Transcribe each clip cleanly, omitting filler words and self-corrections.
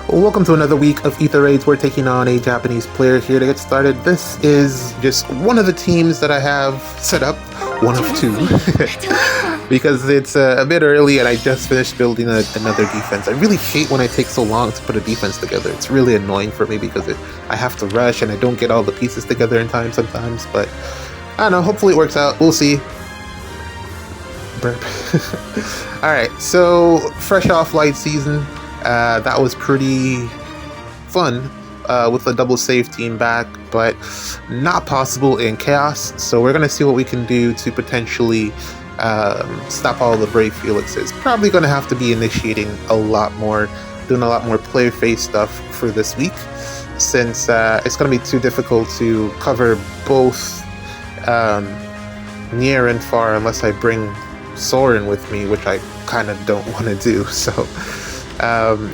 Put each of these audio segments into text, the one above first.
Welcome to another week of Ether Raids. We're taking on a Japanese player here to get started. This is just one of the teams that I have set up, one of two, because it's a bit early and I just finished building another defense. I really hate when I take so long to put a defense together. It's really annoying for me because I have to rush and I don't get all the pieces together in time sometimes, but I don't know, hopefully it works out. We'll see. Burp. Alright, so fresh off light season. That was pretty fun with the double save team back, but not possible in Chaos. So we're going to see what we can do to potentially stop all the Brave Felixes. Probably going to have to be initiating a lot more, doing a lot more player face stuff for this week, since it's going to be too difficult to cover both near and far unless I bring Soren with me, which I kind of don't want to do. So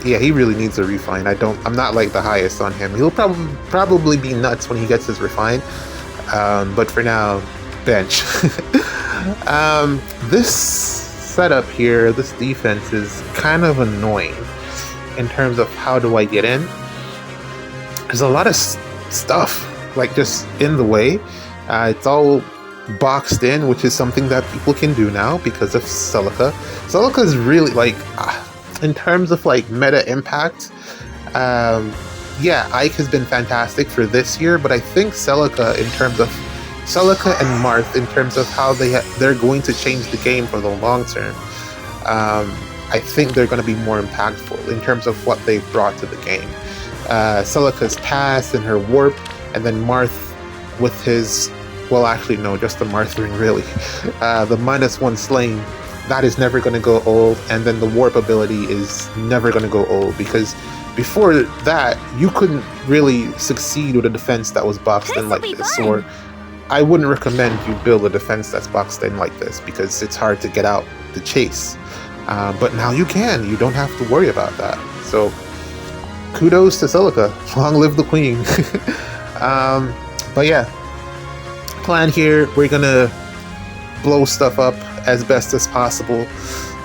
yeah, he really needs a refine. I'm not like the highest on him. He'll probably be nuts when he gets his refine, but for now, bench. This setup here, this defense is kind of annoying in terms of how do I get in. There's a lot of stuff like just in the way. It's all boxed in, which is something that people can do now because of Celica. Celica is really like in terms of like meta impact, yeah, Ike has been fantastic for this year, but I think Celica and Marth, in terms of how they're going to change the game for the long term, I think they're going to be more impactful in terms of what they've brought to the game. Celica's pass and her warp, and then Marth with his, well, actually no, just the Marthering really, the -1 slaying. That is never going to go old, and then the warp ability is never going to go old, because before that you couldn't really succeed with a defense that was boxed in like this, or I wouldn't recommend you build a defense that's boxed in like this because it's hard to get out to chase, but now you can. You don't have to worry about that. So kudos to Celica. Long live the queen. But yeah, plan here, we're gonna blow stuff up as best as possible.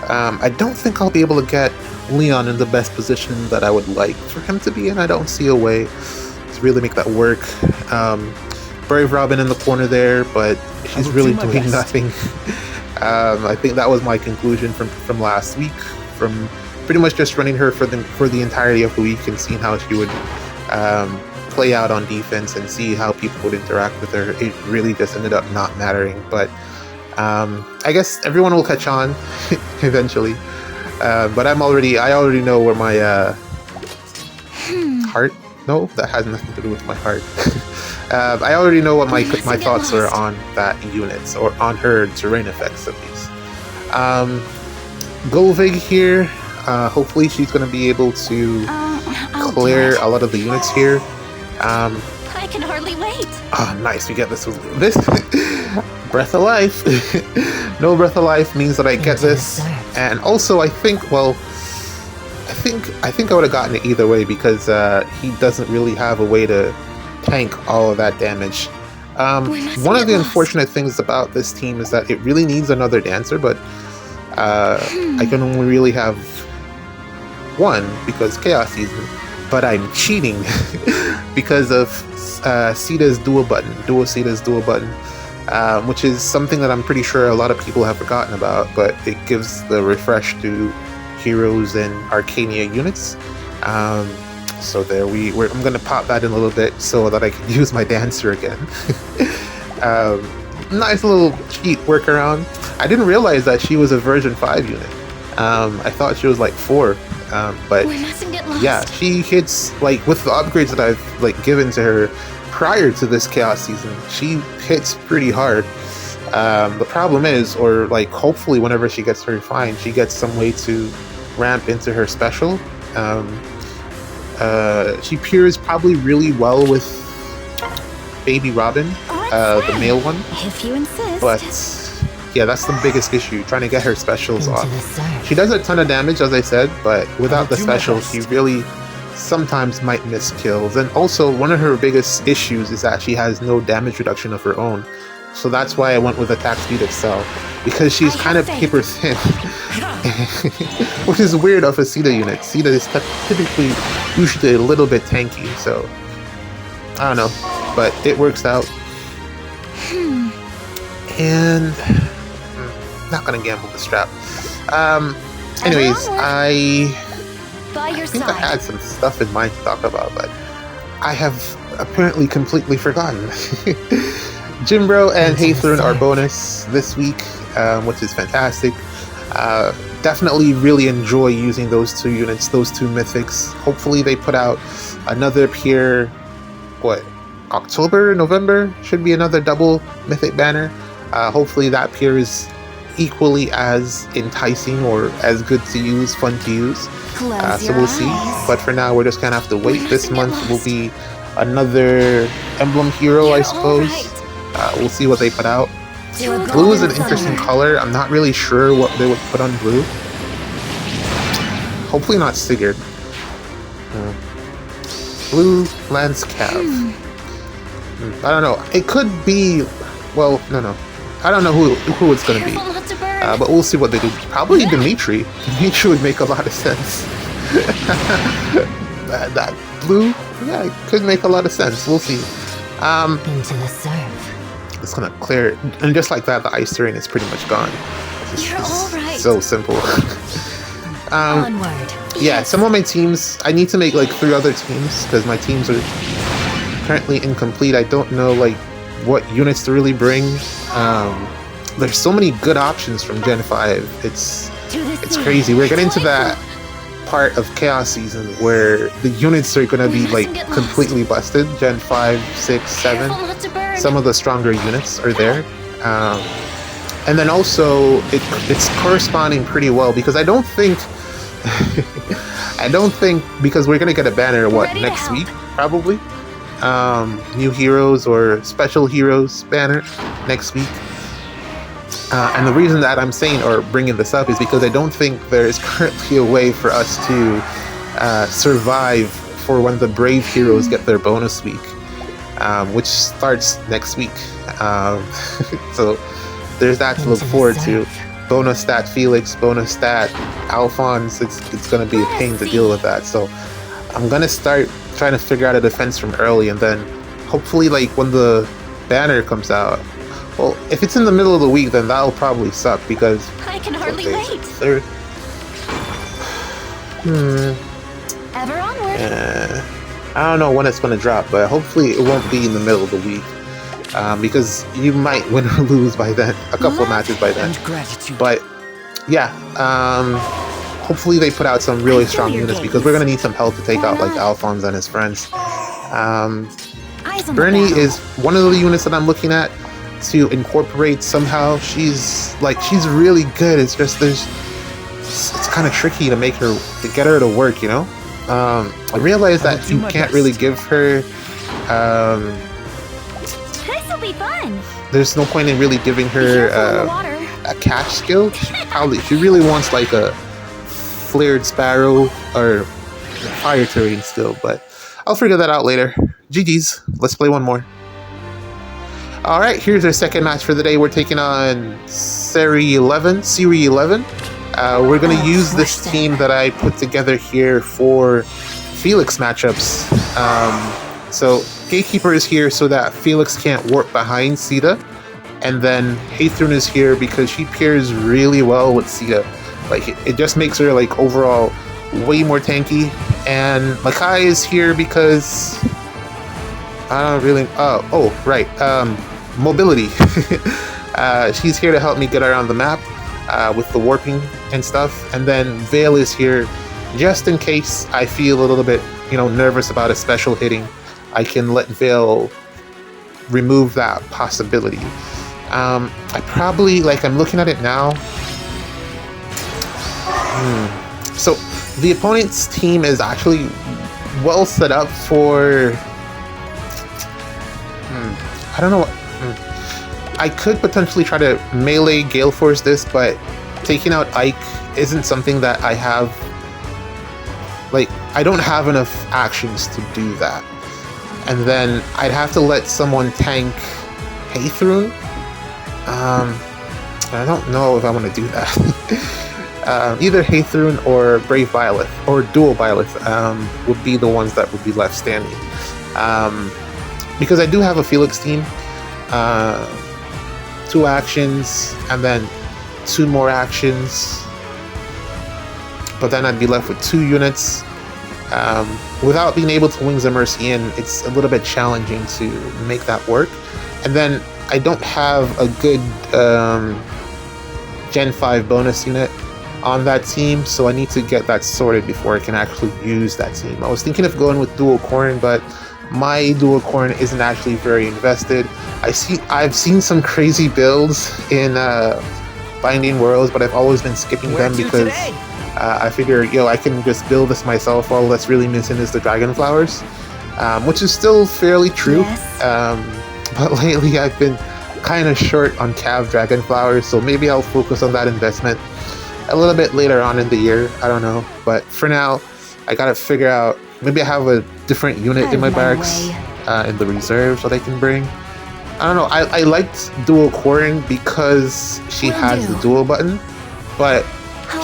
I don't think I'll be able to get Leon in the best position that I would like for him to be in. I don't see a way to really make that work. Brave Robin in the corner there, but she's really doing nothing. I think that was my conclusion from last week, from pretty much just running her for the entirety of the week and seeing how she would play out on defense and see how people would interact with her. It really just ended up not mattering, but I guess everyone will catch on eventually. But I already know where my heart. No, that has nothing to do with my heart. I already know what my thoughts are on that unit, or on her terrain effects at least. Golvig here. Hopefully she's going to be able to clear a lot of the units here. I can hardly wait. Oh, nice. We get this breath of life. No breath of life means that I get this, and also I think I would have gotten it either way, because he doesn't really have a way to tank all of that damage. One of the unfortunate things about this team is that it really needs another dancer, but I can only really have one because Chaos season, but I'm cheating because of Sita's dual Sita's dual button, which is something that I'm pretty sure a lot of people have forgotten about, but it gives the refresh to heroes and Arcania units. So there I'm going to pop that in a little bit so that I can use my dancer again. Nice little cheat workaround. I didn't realize that she was a version 5 unit. I thought she was like 4, but yeah, she hits, like, with the upgrades that I've like given to her prior to this Chaos season, she hits pretty hard. The problem is, or like hopefully whenever she gets her refined, she gets some way to ramp into her special. She pures probably really well with Baby Robin, the male one. If you insist. But yeah, that's the biggest issue, trying to get her specials off. She does a ton of damage, as I said, but without the specials, she really sometimes might miss kills. And also, one of her biggest issues is that she has no damage reduction of her own. so that's why I went with attack speed Excel, because she's kind of paper thin, which is weird of a Sita unit. Sita is typically usually a little bit tanky, so I don't know, but it works out. And not gonna gamble the strap. Anyways, I think I had some stuff in mind to talk about, but I have apparently completely forgotten. Jimbro and Ather are bonus this week, which is fantastic. Definitely really enjoy using those two units, those two mythics. Hopefully they put out another pure, October, November? Should be another double mythic banner. Hopefully that pure is equally as enticing or as good to use, fun to use. So we'll see. But for now, we're just gonna have to wait. This month will be another emblem hero, I suppose. We'll see what they put out. Blue is an interesting color. I'm not really sure what they would put on blue. Hopefully not Sigurd. Blue Lance Cav. I don't know. It could be... Well, no. I don't know who it's going to be. But we'll see what they do. Probably Dimitri. Dimitri would make a lot of sense. that blue? Yeah, it could make a lot of sense. We'll see. Into the surf. It's going to clear it. And just like that, the ice terrain is pretty much gone. You're all right. So simple. Onward. Yeah, some of my teams, I need to make like 3 other teams because my teams are currently incomplete. I don't know like what units to really bring. There's so many good options from Gen 5. It's crazy. We're getting to that part of Chaos Season where the units are going to be like completely busted. Gen 5, 6, 7. Some of the stronger units are there. And then also it's corresponding pretty well because I don't think because we're gonna get a banner next week probably, new heroes or special heroes banner next week, and the reason that I'm saying or bringing this up is because I don't think there is currently a way for us to survive for when the brave heroes get their bonus week, which starts next week. So there's that to look forward to. Bonus stat Felix, bonus stat Alphonse. It's going to be a pain to deal with that. So I'm going to start trying to figure out a defense from early, and then hopefully like when the banner comes out, well, if it's in the middle of the week, then that'll probably suck because I can hardly wait. Third. Ever onward. I don't know when it's going to drop, but hopefully it won't be in the middle of the week. Because you might win or lose by then, a couple of matches by then. But yeah, hopefully they put out some really strong units because we're gonna need some help to take out like Alphonse and his friends. Bernie is one of the units that I'm looking at to incorporate somehow. She's really good. It's just it's kind of tricky to get her to work, you know. I realize that you can't really give her. Be fun. There's no point in really giving her a catch skill. She really wants like a flared sparrow or fire terrain still, but I'll figure that out later. GG's. Let's play one more. Alright, here's our second match for the day. We're taking on Series 11. We're going to use this team that I put together here for Felix matchups. So Gatekeeper is here so that Felix can't warp behind Sita, and then Ather is here because she pairs really well with Sita. Like it just makes her like overall way more tanky. And Makai is here because I don't really. Mobility. She's here to help me get around the map with the warping and stuff. And then Vale is here just in case I feel a little bit, nervous about a special hitting. I can let Vale remove that possibility. I probably, I'm looking at it now. So the opponent's team is actually well set up for... I don't know what... I could potentially try to melee Gale Force this, but taking out Ike isn't something that I have... I don't have enough actions to do that. And then I'd have to let someone tank Ather, I don't know if I want to do that. Either Hathorn or Brave Violet, or Dual Violet, would be the ones that would be left standing. Because I do have a Felix team, 2 actions, and then 2 more actions. But then I'd be left with 2 units. Without being able to Wings of Mercy in, it's a little bit challenging to make that work. And then I don't have a good Gen 5 bonus unit on that team, so I need to get that sorted before I can actually use that team. I was thinking of going with Dual Corn, but my Dual Corn isn't actually very invested. I've seen some crazy builds in Binding Worlds, but I've always been skipping them because I figure, I can just build this myself. All that's really missing is the Dragon Flowers, which is still fairly true. Yes. But lately I've been kind of short on Cav Dragon Flowers, so maybe I'll focus on that investment a little bit later on in the year. I don't know. But for now, I gotta figure out, maybe I have a different unit in my barracks in the reserves that I can bring. I don't know. I liked Dual Coring because she has the dual button, but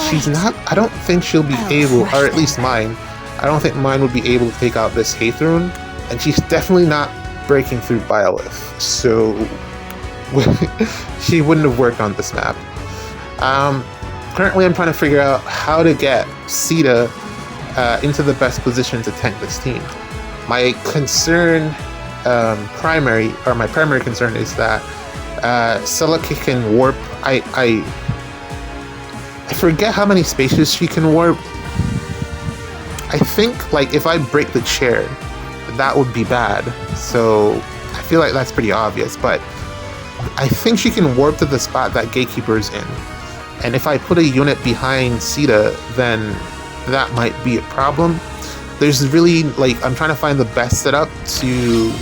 she's not. I don't think she'll be able, or at least mine. I don't think mine would be able to take out this Hathorn, and she's definitely not breaking through Biolith, so she wouldn't have worked on this map. Currently, I'm trying to figure out how to get Sita into the best position to tank this team. My concern, my primary concern is that Celica can warp. I forget how many spaces she can warp. I think, like, if I break the chair, that would be bad. So I feel like that's pretty obvious, but I think she can warp to the spot that Gatekeeper's in. And if I put a unit behind Sita, then that might be a problem. There's really, like, I'm trying to find the best setup to,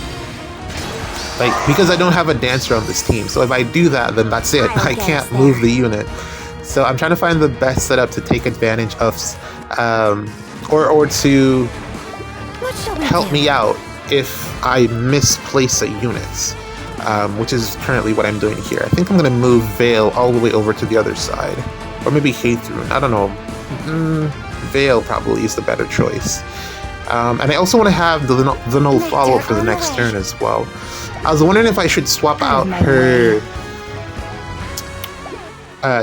like, because I don't have a dancer on this team. So if I do that, then that's it. I can't move the unit. So I'm trying to find the best setup to take advantage of, or to help me out if I misplace a unit, which is currently what I'm doing here. I think I'm going to move Veil all the way over to the other side, or maybe Hathorn. I don't know. Veil probably is the better choice. And I also want to have the null follow for the next turn as well. I was wondering if I should swap out her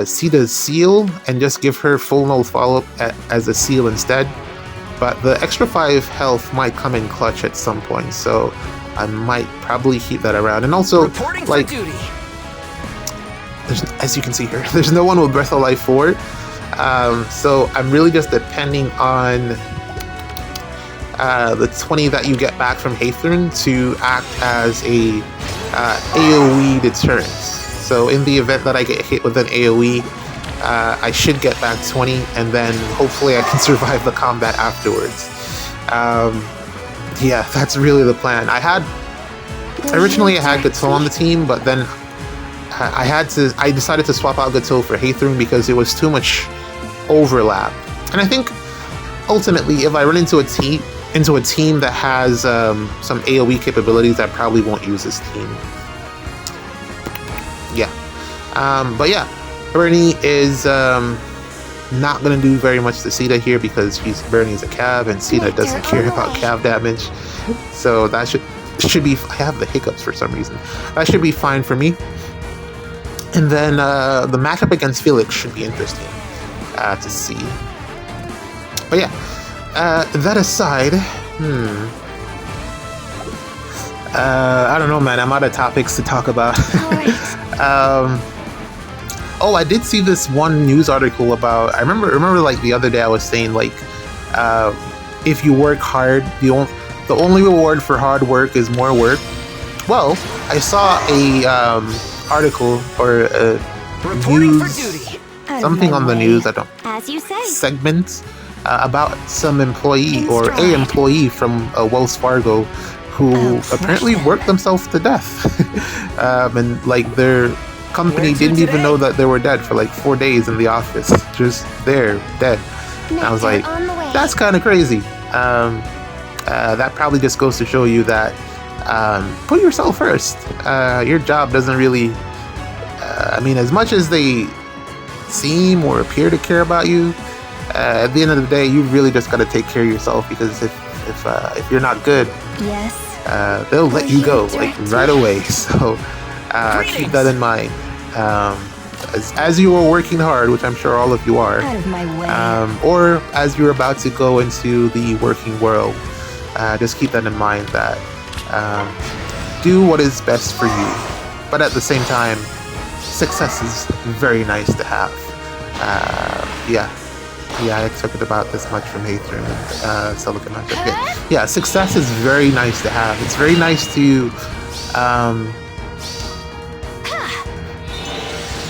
Sita's seal and just give her full null follow as a seal instead. But the extra 5 health might come in clutch at some point, so I might probably keep that around. And also, like, as you can see here, there's no one with Breath of Life 4, so I'm really just depending on the 20 that you get back from Hathorn to act as a AoE deterrent. So in the event that I get hit with an AoE, I should get back 20, and then hopefully I can survive the combat afterwards. Yeah, that's really the plan. Originally I had Gato on the team, but then I decided to swap out Gato for Hathorn because it was too much overlap. And I think ultimately, if I run into a team that has some AoE capabilities, I probably won't use this team. Yeah. But yeah, Bernie is not going to do very much to Sita here because Bernie's a Cav, and Sita doesn't care about Cav damage. So that should be... I have the hiccups for some reason. That should be fine for me. And then the matchup against Felix should be interesting to see. But yeah, that aside, I don't know, man. I'm out of topics to talk about. Oh, I did see this one news article about. I remember like the other day I was saying, like, if you work hard, the only reward for hard work is more work. Well, I saw a article or news, something on the news. I don't. As you say. Segment about some employee or a employee from Wells Fargo who apparently worked themselves to death, and like their company didn't even know that they were dead for like 4 days in the office, just there, dead. And I was like, that's kind of crazy. That probably just goes to show you that put yourself first. Your job doesn't really I mean, as much as they seem or appear to care about you, at the end of the day, you really just got to take care of yourself, because if you're not good, Yes. they'll let you go like Direct right away. So keep that in mind. As you are working hard, which I'm sure all of you are, Out of my way. or as you're about to go into the working world, just keep that in mind, that do what is best for you. But at the same time, success is very nice to have. Yeah, I expected about this much from Ather and Silicon Hunter. Yeah, success is very nice to have. It's very nice to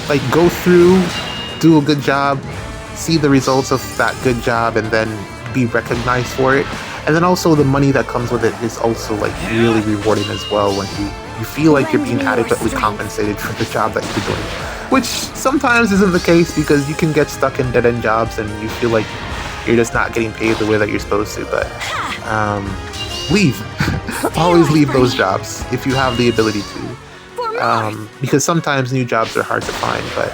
like go through, do a good job, see the results of that good job, and then be recognized for it. And then also the money that comes with it is also like really rewarding as well, when you feel like you're being adequately compensated for the job that you're doing, which sometimes isn't the case, because you can get stuck in dead-end jobs and you feel like you're just not getting paid the way that you're supposed to. But leave. Always leave those jobs if you have the ability to. Because sometimes new jobs are hard to find. But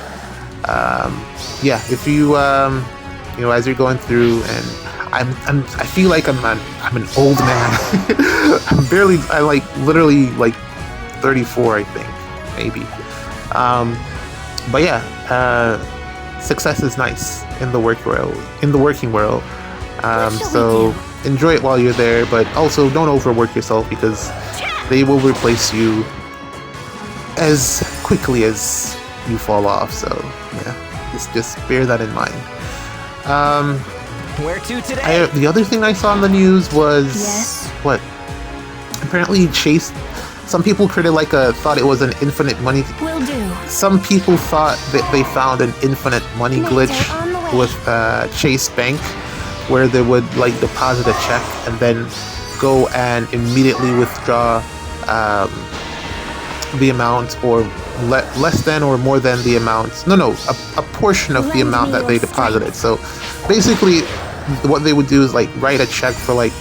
yeah, if you as you're going through, and I feel like I'm an old man. I'm literally like 34, I think, maybe. But yeah, success is nice in the working world. So enjoy it while you're there, but also don't overwork yourself, because they will replace you as quickly as you fall off. So yeah, just bear that in mind. Where to today? The other thing I saw in the news was what? Apparently Chase. Some people thought it was an infinite money. Will do. Some people thought that they found an infinite money glitch with Chase Bank, where they would like deposit a check and then go and immediately withdraw the amount, or less than or more than the amount. A portion of the amount that they deposited. So basically, what they would do is like write a check for like,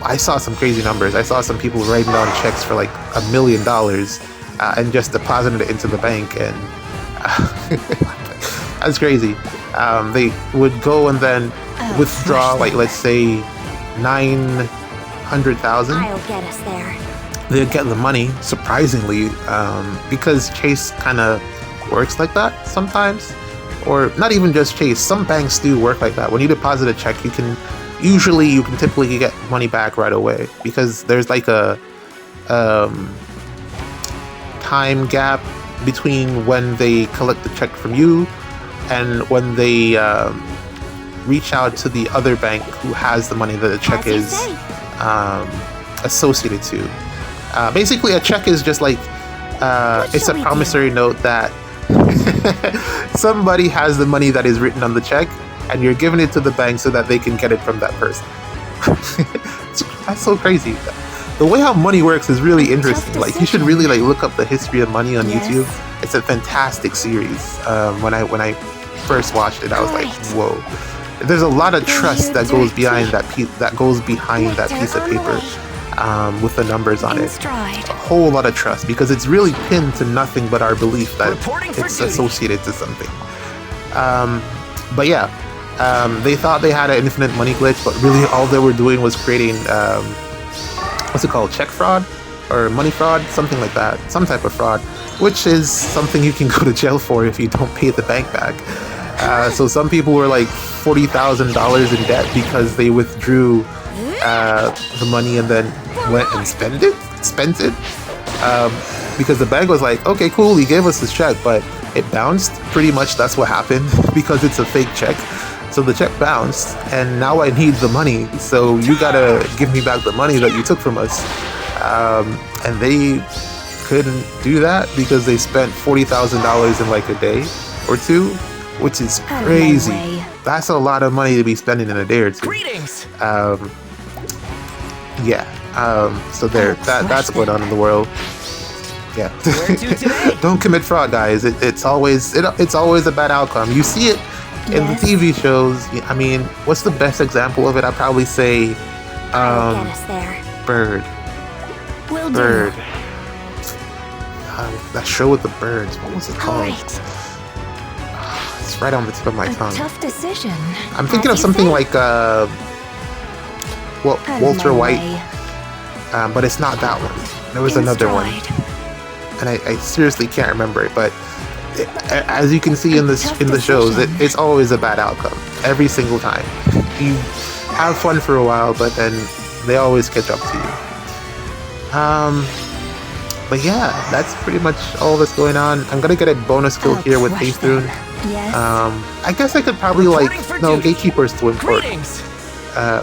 I saw some crazy numbers. I saw some people writing down checks for like $1 million and just depositing it into the bank, and that's crazy. They would go and then withdraw like, let's say, 900,000. I'll get us there. They'd get the money, surprisingly, because Chase kind of works like that sometimes. Or not even just Chase, some banks do work like that. When you deposit a check, you can typically get money back right away, because there's like a time gap between when they collect the check from you and when they reach out to the other bank who has the money that the check is associated to. Basically, a check is just like it's a promissory note that somebody has the money that is written on the check, and you're giving it to the bank so that they can get it from that person. That's so crazy. The way how money works is really interesting. Like, you should really like look up the history of money on YouTube. It's a fantastic series. When I first watched it, I was like, whoa. There's a lot of trust that goes behind that piece of paper. With the numbers on it. A whole lot of trust, because it's really pinned to nothing but our belief that it's associated to something. But yeah, they thought they had an infinite money glitch, but really all they were doing was creating, what's it called? Check fraud? Or money fraud? Something like that. Some type of fraud, which is something you can go to jail for if you don't pay the bank back. So some people were like $40,000 in debt because they withdrew the money and then went and spent it because the bank was like, okay, cool, he gave us this check, but it bounced. Pretty much that's what happened, because it's a fake check. So the check bounced, and now I need the money, so you gotta give me back the money that you took from us. And they couldn't do that because they spent $40,000 in like a day or two, which is crazy. That's a lot of money to be spending in a day or two. Greetings. So there, that's going on in the world. Yeah. Where to today? Don't commit fraud, guys. It's always a bad outcome. You see it in the TV shows. I mean, what's the best example of it? I'd probably say Get us there. Bird. Will do. Bird. that show with the birds. What was it All called? right. It's right on the tip of my A tongue. tough decision. I'm thinking of As you something say. like Walter No White, way. but it's not that one. There was In another one, stride. and I seriously can't remember it. But as you can see in tough the shows, decision. it's always a bad outcome every single time. You have fun for a while, but then they always catch up to you. But yeah, that's pretty much all that's going on. I'm gonna get a bonus skill I'll here with crush Ather. them. Yes. I guess I could probably Reporting for duty. Gatekeeper's too important. Greetings.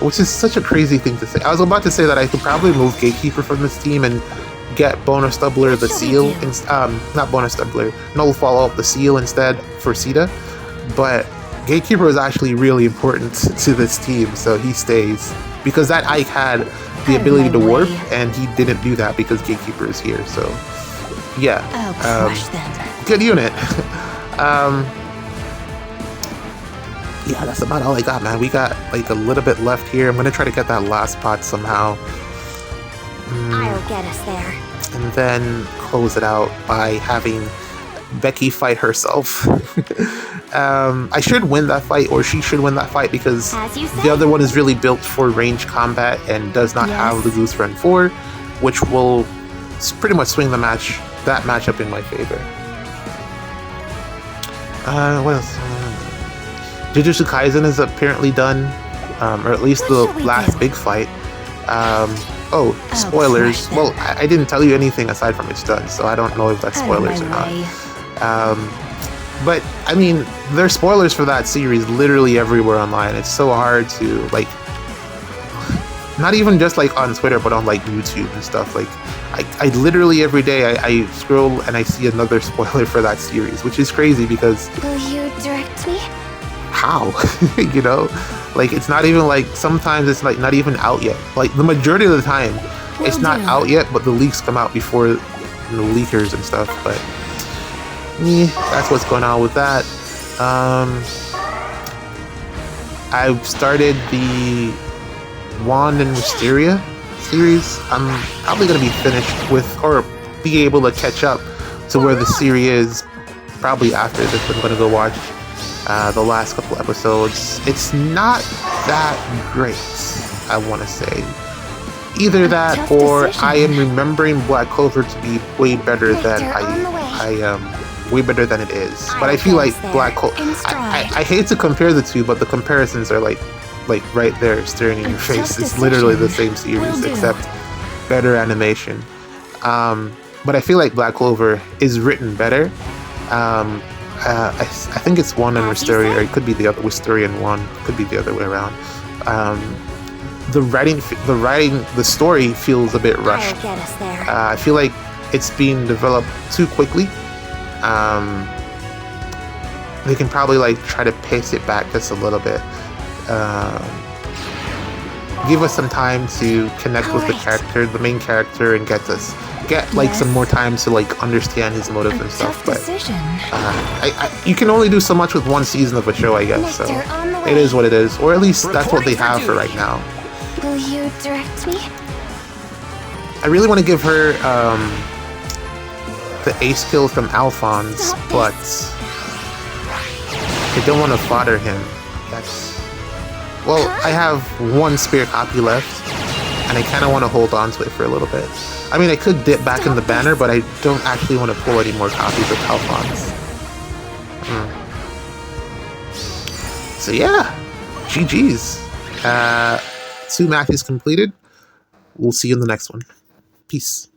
Which is such a crazy thing to say. I was about to say that I could probably move Gatekeeper from this team and get Bonus Doubler the What shall we seal, do? not Bonus Doubler, Null Follow-Up the seal instead for Sita. But Gatekeeper is actually really important to this team, so he stays. Because that Ike had the Out of ability to my warp, way. and he didn't do that because Gatekeeper is here, so yeah. I'll crush them. Good unit. Yeah, that's about all I got, man. We got like a little bit left here. I'm gonna try to get that last pot somehow. I'll get us there. And then close it out by having Becky fight herself. I should win that fight, or she should win that fight, because As you say. the other one is really built for range combat and does not have the Goose Run 4, which will pretty much swing that matchup in my favor. What else? Jujutsu Kaisen is apparently done, or at least What the shall we last do? big fight. I'll Spoilers. crush them. Well, I didn't tell you anything aside from it's done, so I don't know if that's Out of spoilers or my not. way. But I mean, there's spoilers for that series literally everywhere online. It's so hard to not even just like on Twitter, but on like YouTube and stuff. Like, I literally every day I scroll and I see another spoiler for that series, which is crazy because Will you direct me? how? You know, like it's not even like, sometimes it's like not even out yet. Like the majority of the time, it's Will not do. out yet, but the leaks come out before the leakers and stuff. But yeah, that's what's going on with that. I've started the Wand and Wisteria series. I'm probably going to be finished with, or be able to catch up to where the series is probably after this. I'm going to go watch the last couple episodes. It's not that great, I want to say. Either that, tough or decision. I am remembering Black Clover to be way better than Victor, on the way. way better than it is. But I I'll feel get like us there, Black Clover. in stride. I hate to compare the two, but the comparisons are like right there, staring in A your face. tough It's literally the decision. same series, Will do. except better animation. But I feel like Black Clover is written better. I think it's One and As you Wisteria, say. or it could be the other, Wisteria and One. Could be the other way around. The writing, the story feels a bit rushed. I'll get us there. I feel like it's being developed too quickly. They can probably like try to pace it back just a little bit. Give us some time to connect with the Alright. character, the main character, and get like some Yes. more time to like understand his motives A and stuff. tough But decision. you can only do so much with one season of a show, I guess. So Nectar on the way. it is what it is, or at least that's what they Reporting for have for duty. right now. Will you direct me? I really want to give her the ace kill from Alphonse, Stop this. but I don't want to fodder him. Well, I have one spare copy left, and I kind of want to hold on to it for a little bit. I mean, I could dip back in the Stop banner, this. but I don't actually want to pull any more copies of Alphonse. So yeah, GG's. 2 matches completed. We'll see you in the next one. Peace.